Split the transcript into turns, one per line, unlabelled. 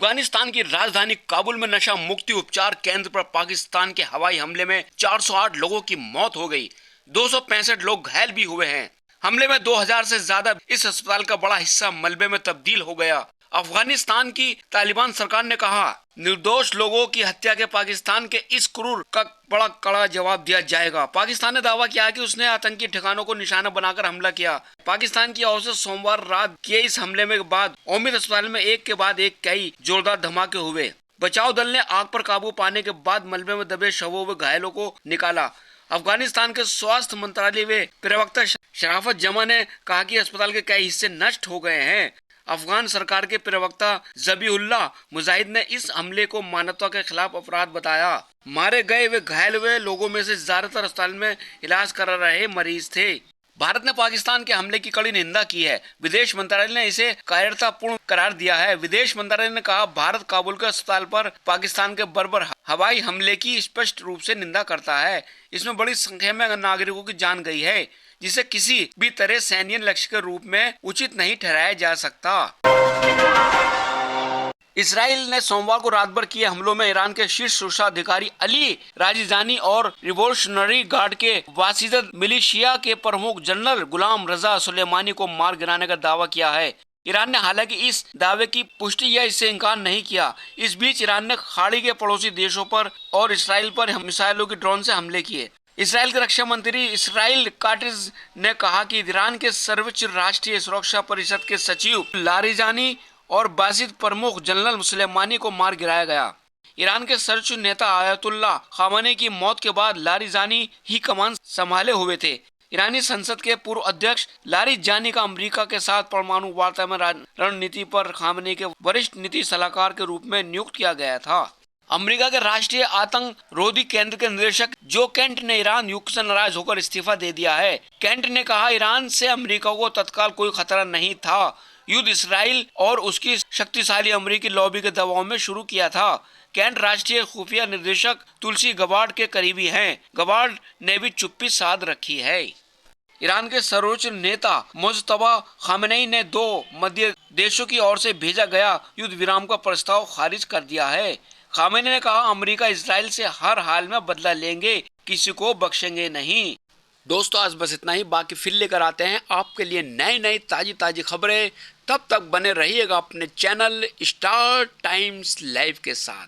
अफगानिस्तान की राजधानी काबुल में नशा मुक्ति उपचार केंद्र पर पाकिस्तान के हवाई हमले में 408 लोगों की मौत हो गई। 265 लोग घायल भी हुए हैं। हमले में 2000 से ज्यादा इस अस्पताल का बड़ा हिस्सा मलबे में तब्दील हो गया। अफगानिस्तान की तालिबान सरकार ने कहा, निर्दोष लोगों की हत्या के पाकिस्तान के इस क्रूर का बड़ा कड़ा जवाब दिया जाएगा। पाकिस्तान ने दावा किया कि उसने आतंकी ठिकानों को निशाना बनाकर हमला किया। पाकिस्तान की ओर से सोमवार रात के इस हमले में बाद ओमिद अस्पताल में एक के बाद एक कई जोरदार धमाके हुए। बचाव दल ने आग पर काबू पाने के बाद मलबे में दबे शवों व घायलों को निकाला। अफगानिस्तान के स्वास्थ्य मंत्रालय में प्रवक्ता शराफत जमा ने कहा कि अस्पताल के कई हिस्से नष्ट हो गए हैं। अफगान सरकार के प्रवक्ता जबीहुल्लाह मुजाहिद ने इस हमले को मानवता के खिलाफ अपराध बताया। मारे गए वे घायल हुए लोगों में से ज्यादातर अस्पताल में इलाज करा रहे मरीज थे। भारत ने पाकिस्तान के हमले की कड़ी निंदा की है। विदेश मंत्रालय ने इसे कायरतापूर्ण करार दिया है। विदेश मंत्रालय ने कहा, भारत काबुल के अस्पताल पर पाकिस्तान के बर्बर हवाई हमले की स्पष्ट रूप से निंदा करता है। इसमें बड़ी संख्या में नागरिकों की जान गई है, जिसे किसी भी तरह सैन्य लक्ष्य के रूप में उचित नहीं ठहराया जा सकता। इसराइल ने सोमवार को रात भर किए हमलों में ईरान के शीर्ष सुरक्षा अधिकारी अली राजीजानी और रिवोल्यूशनरी गार्ड के वासिदत मिलिशिया के प्रमुख जनरल गुलाम रजा सुलेमानी को मार गिराने का दावा किया है। ईरान ने हालांकि इस दावे की पुष्टि या इससे इनकार नहीं किया। इस बीच ईरान ने खाड़ी के पड़ोसी देशों पर और इसराइल पर मिसाइलों की ड्रोन से हमले किए। इसराइल के रक्षा मंत्री इसराइल काटिज ने कहा कि ईरान के सर्वोच्च राष्ट्रीय सुरक्षा परिषद के सचिव लारिजानी और बासिद प्रमुख जनरल सुलेमानी को मार गिराया गया। ईरान के सर्वोच्च नेता आयतुल्लाह खामेनी की मौत के बाद लारिजानी ही कमान संभाले हुए थे। ईरानी संसद के पूर्व अध्यक्ष लारिजानी का अमेरिका के साथ परमाणु वार्ता में रणनीति पर खामेनी के वरिष्ठ नीति सलाहकार के रूप में नियुक्त किया गया था। अमेरिका के राष्ट्रीय आतंक रोधी केंद्र के निदेशक जो केंट ने ईरान युद्ध से नाराज होकर इस्तीफा दे दिया है। केंट ने कहा, ईरान से अमेरिका को तत्काल कोई खतरा नहीं था। युद्ध इसराइल और उसकी शक्तिशाली अमेरिकी लॉबी के दबाव में शुरू किया था। केंट राष्ट्रीय खुफिया निदेशक तुलसी गबार्ड के करीबी हैं। गबार्ड ने भी चुप्पी साध रखी है। ईरान के सर्वोच्च नेता मुज्तबा खामेनी ने दो मध्य देशों की ओर से भेजा गया युद्ध विराम का प्रस्ताव खारिज कर दिया है। खामेनी ने कहा, अमेरिका इसराइल से हर हाल में बदला लेंगे, किसी को बख्शेंगे नहीं। दोस्तों, आज बस इतना ही। बाकी फिर लेकर आते हैं आपके लिए नई नई ताजी खबरें। तब तक बने रहिएगा अपने चैनल स्टार टाइम्स लाइव के साथ।